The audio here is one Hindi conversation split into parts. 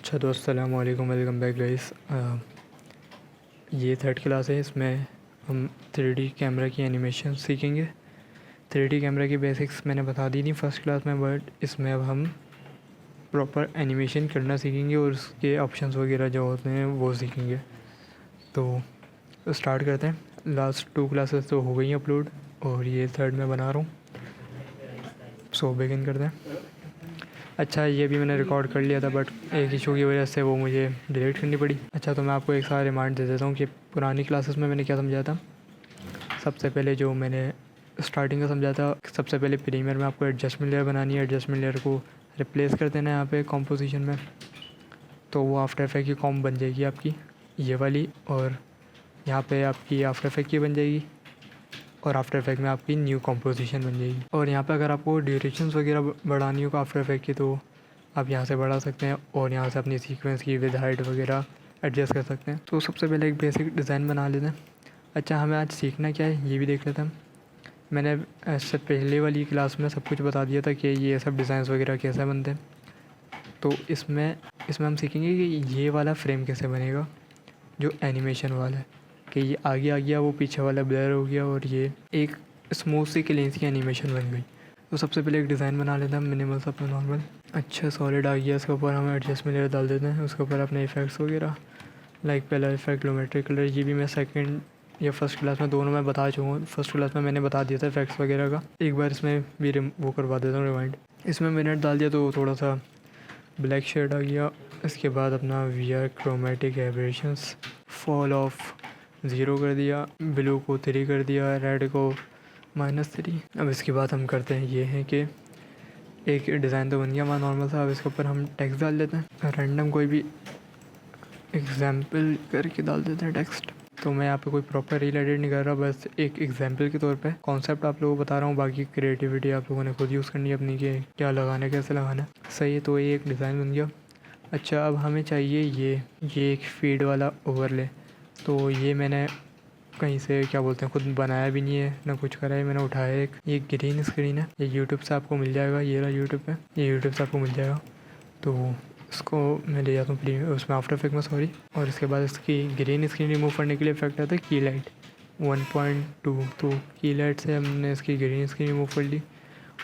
अच्छा दोस्त, अस्सलाम वालेकुम, वेलकम बैक गाइस। ये थर्ड क्लास है। इसमें हम 3D कैमरा की एनिमेशन सीखेंगे। 3D कैमरा की बेसिक्स मैंने बता दी थी फर्स्ट क्लास में, बट इसमें अब हम प्रॉपर एनिमेशन करना सीखेंगे और उसके ऑप्शंस वगैरह जो होते हैं वो सीखेंगे। तो स्टार्ट करते हैं। लास्ट 2 क्लासेस तो हो गई अपलोड और ये थर्ड में बना रहा हूँ। सो बिगिन करते हैं। अच्छा, ये भी मैंने रिकॉर्ड कर लिया था, बट एक इशू की वजह से वो मुझे डिलीट करनी पड़ी। अच्छा, तो मैं आपको एक सारा रिमाइंड दे देता हूँ कि पुरानी क्लासेस में मैंने क्या समझाया था। सबसे पहले जो मैंने स्टार्टिंग का समझा था, सबसे पहले प्रीमियर में आपको एडजस्टमेंट लेयर बनानी है। एडजस्टमेंट लेयर को रिप्लेस कर देना है यहाँ पे कॉम्पोजिशन में, तो वो आफ्टर इफेक्ट की कॉम बन जाएगी आपकी ये वाली, और यहाँ पे आपकी आफ्टर इफेक्ट की बन जाएगी, और आफ्टर इफेक्ट में आपकी न्यू कॉम्पोजिशन बन जाएगी। और यहाँ पे अगर आपको ड्यूरेशंस वगैरह बढ़ानी हो आफ्टर इफेक्ट की, तो आप यहाँ से बढ़ा सकते हैं और यहाँ से अपनी सीक्वेंस की विद हाइट वगैरह एडजस्ट कर सकते हैं। तो सबसे पहले एक बेसिक डिज़ाइन बना लेते हैं। अच्छा, हमें आज सीखना क्या है ये भी देख लेते हैं। मैंने इससे पहले वाली क्लास में सब कुछ बता दिया था कि ये सब डिज़ाइंस वगैरह कैसे बनते हैं। तो इसमें हम सीखेंगे कि ये वाला फ्रेम कैसे बनेगा, जो एनिमेशन वाला है, कि ये आगे आ गया, वो पीछे वाला ब्लर हो गया और ये एक स्मूथ सी क्लीन की एनिमेशन बन गई। तो सबसे पहले एक डिज़ाइन बना लेते हैं मिनिमल सा अपना नॉर्मल। अच्छा, सॉलिड आ गया। इसके ऊपर हम एडजस्टमेंट लेयर डाल देते हैं। उसके ऊपर अपने इफेक्ट्स वगैरह, लाइक पहला इफेक्ट ग्लोमेट्रिक कलर, ये भी मैं सेकंड या फर्स्ट क्लास में दोनों में बता चुका हूँ। फर्स्ट क्लास में मैंने बता दिया था इफेक्ट्स वगैरह का। एक बार इसमें भी वो करवा देता हूँ रिवाइंड। इसमें मिनट डाल दिया तो थोड़ा सा ब्लैक शेड आ गया। इसके बाद अपना वी क्रोमेटिक एबरेशंस, फॉल ऑफ 0 कर दिया, ब्लू को 3 कर दिया, रेड को -3। अब इसके बाद हम करते हैं ये है कि एक डिज़ाइन तो बन गया हमारा नॉर्मल सा। अब इसके ऊपर हम टेक्स्ट डाल देते हैं, रैंडम कोई भी एग्जाम्पल करके डाल देते हैं टेक्स्ट। तो मैं यहाँ पे कोई प्रॉपर रील एडिट नहीं कर रहा, बस एक एग्जाम्पल के तौर पे कॉन्सेप्ट आप लोगों को बता रहा हूँ। बाकी क्रिएटिविटी आप लोगों ने खुद यूज़ करनी है अपनी, कि क्या लगाना है कैसे लगाना है। सही है, तो ये एक डिज़ाइन बन गया। अच्छा, अब हमें चाहिए ये एक फीड वाला ओवरले। तो ये मैंने कहीं से क्या बोलते हैं खुद बनाया भी नहीं है ना कुछ करा है, मैंने उठाया एक। ये ग्रीन स्क्रीन है, ये यूट्यूब से आपको मिल जाएगा। ये रहा यूट्यूब पे, ये यूट्यूब से आपको मिल जाएगा। तो इसको मैं ले जाता हूँ उसमें आफ्टर इफेक्ट में, सॉरी। और इसके बाद इसकी ग्रीन स्क्रीन रिमूव करने के लिए इफेक्ट आता है की लाइट 1.2। तो की लाइट से हमने इसकी ग्रीन स्क्रीन रिमूव कर ली।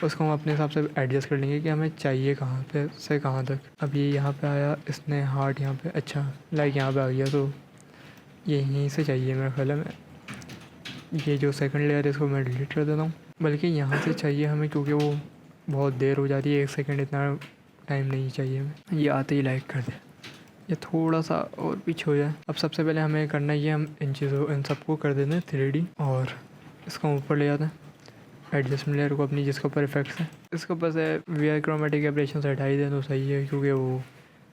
उसको हम अपने हिसाब से एडजस्ट कर लेंगे कि हमें चाहिए कहाँ पे से कहाँ तक। अब ये यहाँ पे आया, इसने हार्ट यहाँ पे, अच्छा लाइक यहाँ पे आ गया, तो ये यहीं से चाहिए मेरा ख्याल है। ये जो सेकंड लेयर है इसको मैं डिलीट कर देता हूँ, बल्कि यहाँ से चाहिए हमें, क्योंकि वो बहुत देर हो जाती है। 1 सेकंड इतना टाइम नहीं चाहिए हमें। ये आते ही लाइक कर दे, ये थोड़ा सा और पीछे हो जाए। अब सबसे पहले हमें करना ये, हम इन सबको कर देते हैं 3D और इसको ऊपर ले जाते हैं एडजस्टमेंट लेयर को अपनी, जिसके ऊपर इफेक्ट्स है। इसके ऊपर से वी क्रोमेटिक एब्रेशन से हटाई दें तो सही है, क्योंकि वो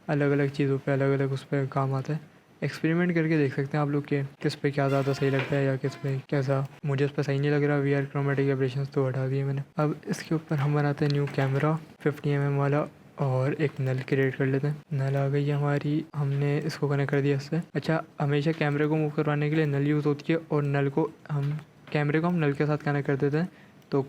अलग अलग चीज़ों पे अलग अलग उस पर काम आता है। एक्सपेरिमेंट करके देख सकते हैं आप लोग के किस पे क्या ज़्यादा सही लगता है या किस पे कैसा। मुझे इस पर सही नहीं लग रहा वी क्रोमेटिक एब्रेशन, तो हटा दिए मैंने। अब इसके ऊपर हम बनाते हैं न्यू कैमरा 50 mm वाला, और एक नल क्रिएट कर लेते हैं। नल आ गई हमारी, हमने इसको कनेक्ट कर दिया इससे। अच्छा, हमेशा कैमरे को मूव करवाने के लिए नल यूज़ होती है, और नल को हम कैमरे को हम नल के साथ कनेक्ट कर देते हैं। तो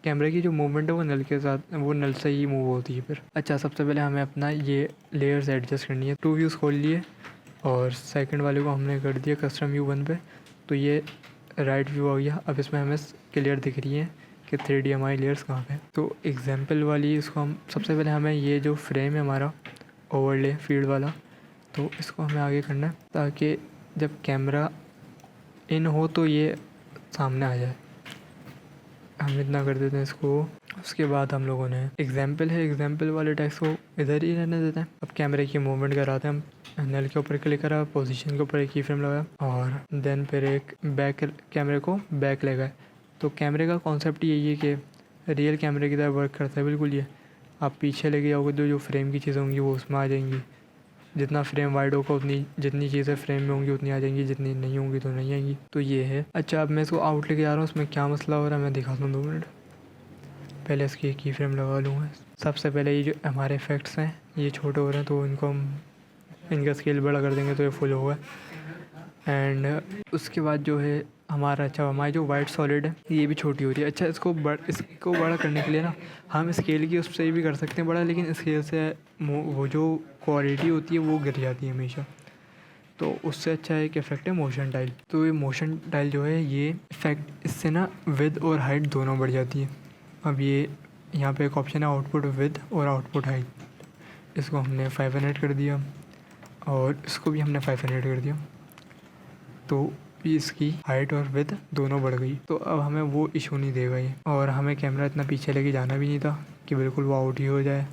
कैमरे की जो मूवमेंट है वो नल के साथ, वो नल से ही मूव होती है फिर। अच्छा, सबसे पहले हमें अपना ये लेयर्स एडजस्ट करनी है। 2 व्यूज़ खोल लिए और सेकंड वाले को हमने कर दिया कस्टम व्यू 1 पे, तो ये राइट व्यू आ गया। अब इसमें हमें क्लियर दिख रही है कि 3D हमारी लेयर्स कहाँ पे। तो एग्जाम्पल वाली इसको हम सबसे पहले हमें ये जो फ्रेम है हमारा ओवरले फील्ड वाला, तो इसको हमें आगे करना है ताकि जब कैमरा इन हो तो ये सामने आ जाए। हम इतना कर देते हैं इसको। उसके बाद हम लोगों ने एग्जाम्पल है, एग्जाम्पल वाले टेक्स्ट को इधर ही रहने देते हैं। अब कैमरे की मूवमेंट कराते हैं हम। नल के ऊपर क्लिक करा, पोजीशन के ऊपर एक की फ्रेम लगाया, और देन फिर एक बैक कैमरे को बैक लगाए। तो कैमरे का कॉन्सेप्ट यही है कि रियल कैमरे की तरह वर्क करता है बिल्कुल ये। आप पीछे लेके जाओगे तो जो फ्रेम की चीज़ें होंगी वो उसमें आ जाएंगी। जितना फ्रेम वाइड होगा उतनी, जितनी चीज़ें फ्रेम में होंगी उतनी आ जाएंगी, जितनी नहीं होंगी तो नहीं आएंगी। तो ये है। अच्छा, अब मैं इसको आउट लेके जा रहा हूँ, इसमें क्या मसला हो रहा है मैं दिखाता हूँ 2 मिनट। पहले इसकी की फ्रेम लगा लूँगा। सबसे पहले ये जो हमारे इफेक्ट्स हैं ये छोटे हो रहे हैं, तो इनको हम इनका स्केल बड़ा कर देंगे तो ये फुल होगा। एंड उसके बाद जो है हमारा अच्छा हमारी जो वाइट सॉलिड है ये भी छोटी हो रही है। अच्छा इसको बड़ा करने के लिए ना हम स्केल की उससे भी कर सकते हैं बड़ा, लेकिन स्केल से वो जो क्वालिटी होती है वो गिर जाती है हमेशा। तो उससे अच्छा एक इफ़ेक्ट है मोशन टाइल। तो ये मोशन टाइल जो है ये इफ़ेक्ट इससे ना विद और हाइट दोनों बढ़ जाती है। अब ये यहाँ पे एक ऑप्शन है आउटपुट विद और आउटपुट हाइट, इसको हमने 500 कर दिया और इसको भी हमने 500 कर दिया। तो इसकी हाइट और विद दोनों बढ़ गई। तो अब हमें वो इशू नहीं देगा ये, और हमें कैमरा इतना पीछे लेके जाना भी नहीं था कि बिल्कुल वो आउट ही हो जाए,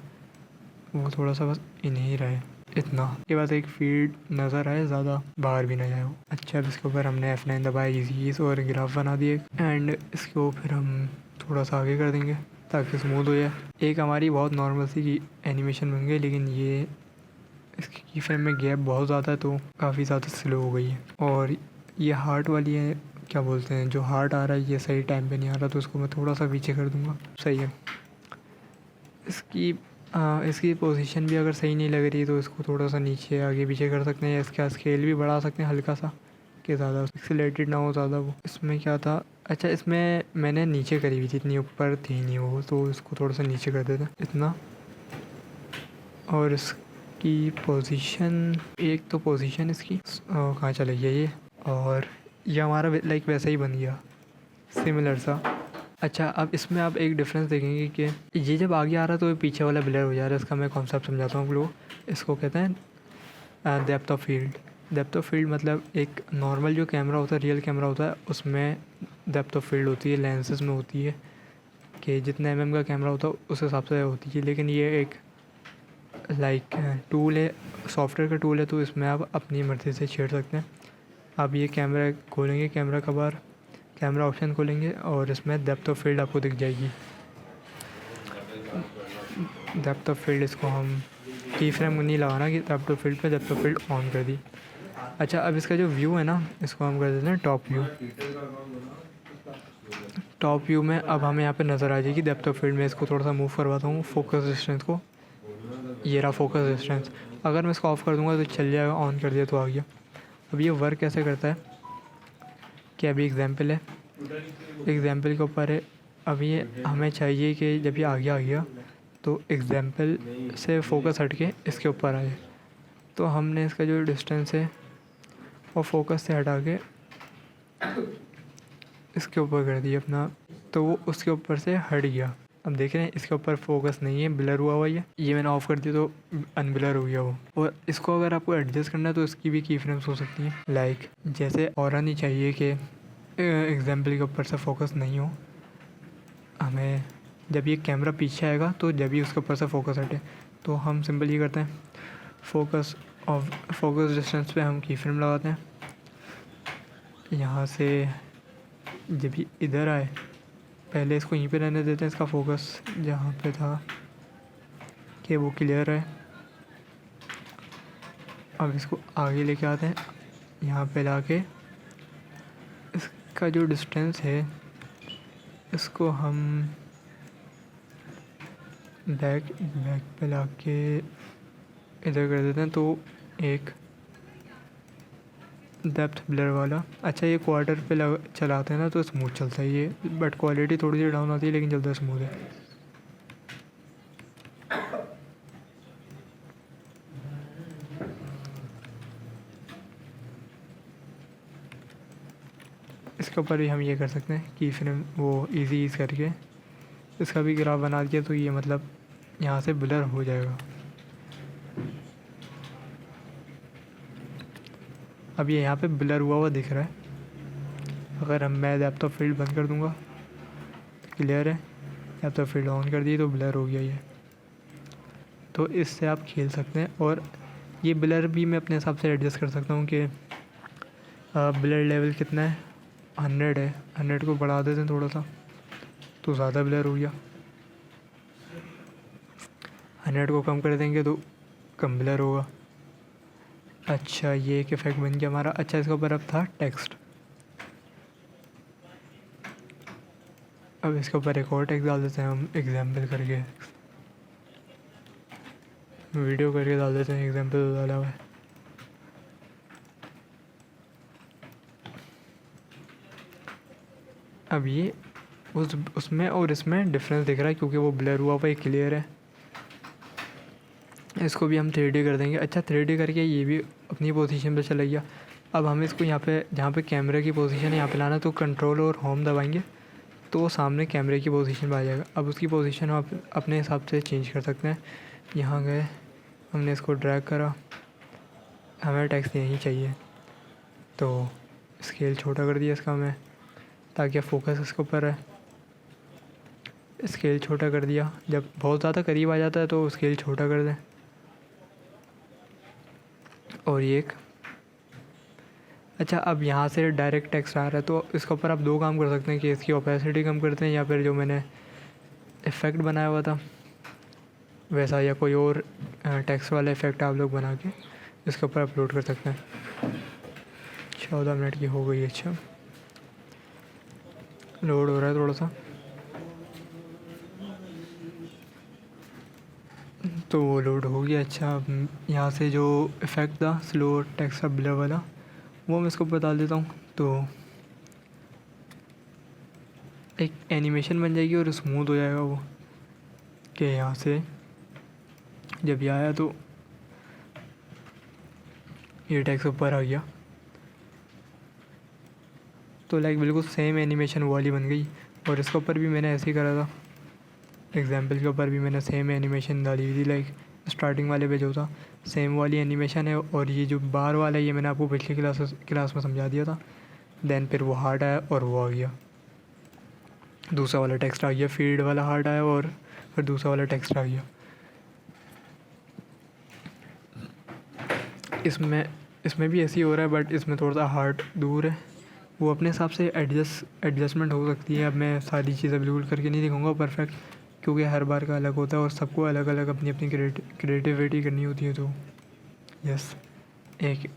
वो थोड़ा सा बस इन ही रहे इतना के बाद एक फीड नज़र आए, ज़्यादा बाहर भी ना जाए वो। अच्छा अब इसके ऊपर हमने F9 दबाया इजी और ग्राफ बना दिए एंड इसको फिर हम थोड़ा सा आगे कर देंगे ताकि स्मूथ हो जाए। एक हमारी बहुत नॉर्मल सी एनिमेशन बन गई, लेकिन ये इसकी की फ्रेम में गैप बहुत ज़्यादा है तो काफ़ी ज़्यादा स्लो हो गई है। और ये हार्ट वाली है, क्या बोलते हैं, जो हार्ट आ रहा है ये सही टाइम पे नहीं आ रहा, तो उसको मैं थोड़ा सा पीछे कर दूँगा। सही है। इसकी पोजीशन भी अगर सही नहीं लग रही तो इसको थोड़ा सा नीचे आगे पीछे कर सकते हैं, या इसका स्केल भी बढ़ा सकते हैं हल्का सा कि ज़्यादा एक्सीलरेटेड ना हो ज़्यादा वो। इसमें क्या था, अच्छा इसमें मैंने नीचे करी हुई थी, इतनी ऊपर थी नहीं वो, तो इसको थोड़ा सा नीचे कर देते इतना। और इसकी पोजीशन, एक तो पोजीशन इसकी कहाँ चले गया ये, और ये हमारा लाइक वैसा ही बन गया सिमिलर सा। अच्छा अब इसमें आप एक डिफरेंस देखेंगे कि ये जब आगे आ रहा है तो ये पीछे वाला ब्लर हो जा रहा है। इसका मैं कॉन्सेप्ट समझाता हूँ आप लोग। इसको कहते हैं depth of field. Depth of field मतलब एक नॉर्मल जो कैमरा होता है, रियल कैमरा होता है, उसमें डेप्थ ऑफ फील्ड होती है, लेंसेज में होती है कि जितना mm का कैमरा होता है उस हिसाब से होती है। लेकिन ये एक लाइक टूल है, सॉफ्टवेयर का टूल है, तो इसमें आप अपनी मर्ज़ी से छेड़ सकते हैं। आप ये कैमरा खोलेंगे, कैमरा का बार कैमरा ऑप्शन खोलेंगे और इसमें डेप्थ ऑफ फील्ड आपको दिख जाएगी। डेप्थ ऑफ फील्ड इसको हम की फ्रेम नहीं लगाना कि डेप्थ ऑफ फील्ड पे डेप्थ ऑफ फील्ड ऑन कर दी। अच्छा अब इसका जो व्यू है ना, इसको हम कर देते हैं टॉप व्यू। टॉप व्यू में अब हमें यहाँ पे नज़र आ जाएगी डेप्थ ऑफ फील्ड में। इसको थोड़ा सा मूव करवाता हूँ फोकस डिस्टेंस को, ये रहा फोकस डिस्टेंस। अगर मैं इसको ऑफ़ कर दूँगा तो चल जाएगा, ऑन कर दिया तो आ गया। अब ये वर्क कैसे करता है कि अभी एग्जाम्पल है, एग्जाम्पल के ऊपर है। अब ये हमें चाहिए कि जब ये आगे आ गया तो एग्जाम्पल से फोकस हट के इसके ऊपर आए, तो हमने इसका जो डिस्टेंस है वो फोकस से हटा के इसके ऊपर कर दिया अपना, तो वो उसके ऊपर से हट गया। अब देख रहे हैं इसके ऊपर फोकस नहीं है, ब्लर हुआ हुआ ये मैंने ऑफ़ कर दिया तो अनब्लर हो गया वो। और इसको अगर आपको एडजस्ट करना है तो इसकी भी की फ्रेम्स हो सकती हैं, लाइक जैसे और नहीं चाहिए कि एग्जाम्पल के ऊपर से फोकस नहीं हो, हमें जब ये कैमरा पीछे आएगा तो जब भी उसके ऊपर से फोकस हटे, तो हम सिंपल ये करते हैं फोकस डिस्टेंस पे हम की फ्रेम लगाते हैं। यहाँ से जब भी इधर आए, पहले इसको यहीं पे रहने देते हैं, इसका फोकस जहाँ पे था कि वो क्लियर है। अब इसको आगे लेके आते हैं, यहाँ पे लाके इसका जो डिस्टेंस है इसको हम बैक पे लाके इधर कर देते हैं, तो एक डेप्थ ब्लर वाला। अच्छा ये क्वार्टर पे चलाते हैं ना तो स्मूथ चलता है ये, बट क्वालिटी थोड़ी सी डाउन आती है लेकिन चलता स्मूथ है। इसके ऊपर भी हम ये कर सकते हैं कि फ्रेम वो इजी ईज करके इसका भी ग्राफ बना दिया, तो ये मतलब यहाँ से ब्लर हो जाएगा। अब ये यहाँ पे ब्लर हुआ हुआ दिख रहा है। अगर हम मैं डेप्थ ऑफ फील्ड बंद कर दूँगा तो क्लियर है, डेप्थ ऑफ फील्ड ऑन कर दी तो ब्लर हो गया ये। तो इससे आप खेल सकते हैं, और ये ब्लर भी मैं अपने हिसाब से एडजस्ट कर सकता हूँ कि ब्लर लेवल कितना है, 100 है, 100 को बढ़ा देते हैं थोड़ा सा तो ज़्यादा ब्लर हो गया, 100 को कम कर देंगे तो कम ब्लर होगा। अच्छा ये एक इफ़ेक्ट बन गया हमारा। अच्छा इसके ऊपर अब था टेक्स्ट, अब इसके ऊपर एक और टेक्स्ट डाल देते हैं हम, एग्जाम्पल करके वीडियो करके डाल देते हैं, एग्जाम्पल डाला हुआ है। अब ये उसमें और इसमें डिफरेंस दिख रहा है क्योंकि वो ब्लर हुआ हुआ क्लियर है। इसको भी हम 3D कर देंगे। अच्छा 3D करके ये भी अपनी पोजीशन पे चला गया। अब हम इसको यहाँ पे जहाँ पे कैमरे की पोजीशन है यहाँ पे लाना, तो कंट्रोल और होम दबाएंगे तो वो सामने कैमरे की पोजीशन पे आ जाएगा। अब उसकी पोजीशन आप अपने हिसाब से चेंज कर सकते हैं। यहाँ गए, हमने इसको ड्रैग करा, हमें टेक्स्ट यहीं चाहिए तो स्केल छोटा कर दिया इसका हमें, ताकि फोकस इसके ऊपर है। स्केल छोटा कर दिया, जब बहुत ज़्यादा करीब आ जाता है तो स्केल छोटा कर दें। और ये एक अच्छा, अब यहाँ से डायरेक्ट टेक्स्ट आ रहा है तो इसके ऊपर आप दो काम कर सकते हैं कि इसकी ओपेसिटी कम करते हैं, या फिर जो मैंने इफ़ेक्ट बनाया हुआ था वैसा, या कोई और टेक्स्ट वाला इफ़ेक्ट आप लोग बना के इसके ऊपर अपलोड कर सकते हैं। 14 मिनट की हो गई। अच्छा लोड हो रहा है थोड़ा सा, तो वो लोड हो गया। अच्छा यहाँ से जो इफ़ेक्ट था स्लो टेक्स्ट का ब्लर वाला, वो मैं इसको बता देता हूँ। तो एक एनिमेशन बन जाएगी और स्मूथ हो जाएगा वो, कि यहाँ से जब ये आया तो ये टेक्स्ट ऊपर आ गया, तो लाइक बिल्कुल सेम एनिमेशन वाली बन गई। और इसके ऊपर भी मैंने ऐसे ही करा था, एग्जाम्पल के ऊपर भी मैंने सेम एनिमेशन डाली हुई थी। लाइक स्टार्टिंग वाले पे जो था सेम वाली एनिमेशन है, और ये जो बार वाला है ये मैंने आपको पिछली क्लास में समझा दिया था। देन फिर वो हार्ट आया और वो आ गया, दूसरा वाला टेक्स्ट आ गया, फील्ड वाला हार्ट आया और फिर दूसरा वाला टेक्स्ट आ गया। इसमें भी ऐसे ही हो रहा है, बट इसमें थोड़ा सा हार्ट दूर है, वो अपने हिसाब से एडजस्टमेंट हो सकती है। अब मैं सारी चीज़ें बिल्कुल करके नहीं दिखाऊंगा परफेक्ट, क्योंकि हर बार का अलग होता है और सबको अलग अलग अपनी अपनी क्रिएटिविटी करनी होती है। तो यस, एक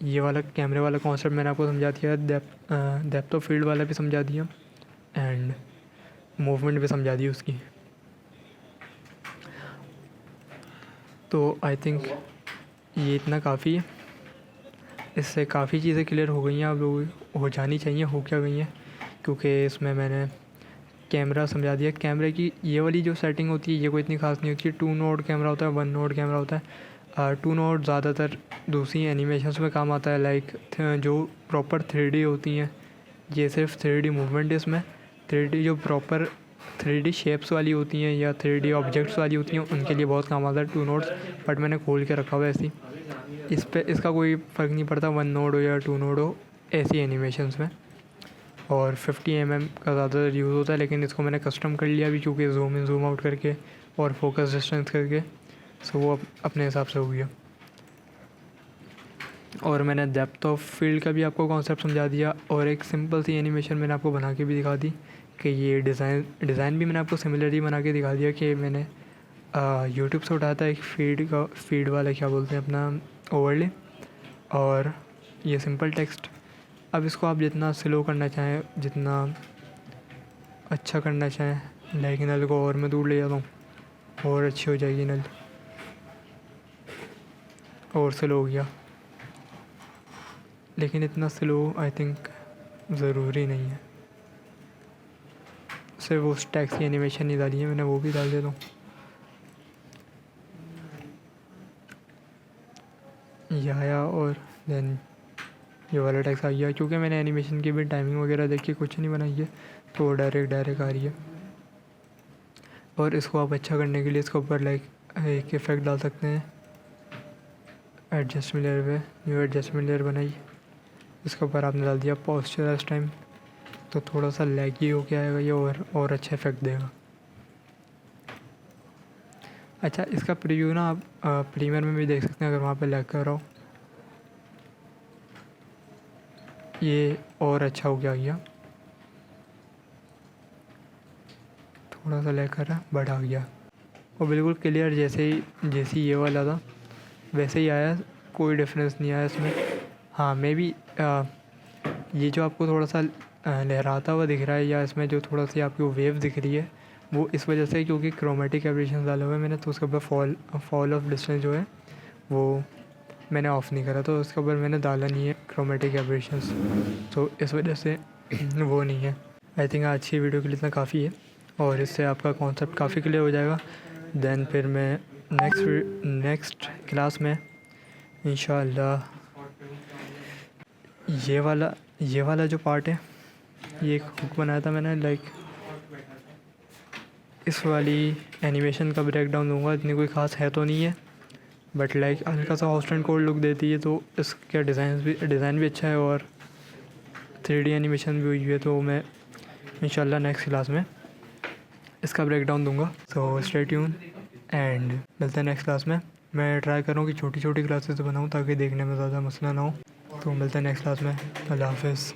ये वाला कैमरे वाला कॉन्सेप्ट मैंने आपको समझा दिया, डेप्थ ऑफ फील्ड वाला भी समझा दिया, एंड मूवमेंट भी समझा दी उसकी। तो आई थिंक ये इतना काफ़ी है, इससे काफ़ी चीज़ें क्लियर हो गई हैं, आप लोग हो जानी चाहिए, हो क्या गई हैं, क्योंकि इसमें मैंने कैमरा समझा दिया। कैमरे की ये वाली जो सेटिंग होती है ये कोई इतनी खास नहीं होती है। 2 नोड कैमरा होता है, 1 नोड कैमरा होता है। 2 नोड ज़्यादातर दूसरी एनिमेशंस में काम आता है, लाइक जो प्रॉपर 3D होती हैं, ये सिर्फ 3D मूवमेंट है इसमें। 3D जो प्रॉपर 3D शेप्स वाली होती हैं या 3D ऑब्जेक्ट्स वाली होती हैं उनके लिए बहुत काम आता है 2 नोड्स, बट मैंने खोल के रखा हुआ है ऐसी। इस पे इसका कोई फ़र्क नहीं पड़ता 1 नोड हो या 2 नोड हो ऐसी एनिमेशंस में। और 50 mm का ज़्यादातर यूज़ होता है, लेकिन इसको मैंने कस्टम कर लिया अभी, क्योंकि जूम इन जूम आउट करके और फोकस डिस्टेंस करके, सो वो अपने हिसाब से हो गया। और मैंने डेप्थ ऑफ फील्ड का भी आपको कॉन्सेप्ट समझा दिया, और एक सिंपल सी एनिमेशन मैंने आपको बना के भी दिखा दी कि ये डिज़ाइन भी मैंने आपको सिमिलरली बना के दिखा दिया कि मैंने यूट्यूब से उठाया था एक फीड वाला क्या बोलते हैं अपना ओवरले, और ये सिंपल टेक्स्ट। अब इसको आप जितना स्लो करना चाहें, जितना अच्छा करना चाहें, लाइक नल को और मैं दूर ले जाता हूँ और अच्छी हो जाएगी नल, और स्लो हो गया, लेकिन इतना स्लो आई थिंक ज़रूरी नहीं है। सिर्फ उस टैक्स की एनिमेशन नहीं डाली है मैंने, वो भी डाल देता हूँ। ये आया और देन ये वाला टैक्स आ गया, क्योंकि मैंने एनिमेशन की भी टाइमिंग वगैरह देख के कुछ नहीं बनाई है, तो वो डायरेक्ट आ रही है। और इसको आप अच्छा करने के लिए इसके ऊपर लाइक एक इफ़ेक्ट डाल सकते हैं, एडजस्टमेंट लेयर पे न्यू एडजस्टमेंट लेयर बनाई, इसके ऊपर आपने डाल दिया पोस्चर इस टाइम, तो थोड़ा सा लैगी हो के आएगा ये, और अच्छा इफेक्ट देगा। अच्छा इसका प्रीव्यू ना आप प्रीमियर में भी देख सकते हैं, अगर वहाँ पे लैग कर रहा हो, ये और अच्छा हो गया, थोड़ा सा लैग कर रहा है बट आ गया, और बिल्कुल क्लियर जैसे ये वाला था वैसे ही आया, कोई डिफरेंस नहीं आया इसमें। हाँ मे बी ये जो आपको थोड़ा सा लहराता हुआ दिख रहा है, या इसमें जो थोड़ा सी आपको वेव दिख रही है, वो इस वजह से क्योंकि क्रोमेटिक एब्रेशन डाले हुए मैंने, तो उसके ऊपर फॉल ऑफ डिस्टेंस जो है वो मैंने ऑफ़ नहीं करा, तो उसके ऊपर मैंने डाला नहीं है क्रोमेटिक एब्रेशंस, तो इस वजह से वो नहीं है। आई थिंक आज की वीडियो के लिए इतना काफ़ी है और इससे आपका कॉन्सेप्ट काफ़ी क्लियर हो जाएगा। देन फिर मैं नेक्स्ट क्लास में इंशाल्लाह ये वाला जो पार्ट है, ये एक हुक बनाया था मैंने, लाइक इस वाली एनिमेशन का ब्रेक डाउन दूँगा। इतनी कोई ख़ास है तो नहीं है, बट लाइक हल्का सा हॉट एंड कोल्ड लुक देती है, तो इसका डिज़ाइन भी अच्छा है और 3D एनिमेशन भी हुई है। तो मैं इंशाल्लाह नेक्स्ट क्लास में इसका ब्रेक डाउन दूँगा। सो स्टे ट्यून एंड मिलते हैं नेक्स्ट क्लास में। मैं ट्राई कर रहा हूँ कि छोटी छोटी क्लासेस बनाऊँ ताकि देखने में ज़्यादा मसला ना हो। तो मिलते हैं नेक्स्ट क्लास में। अल्लाह हाफ़िज़।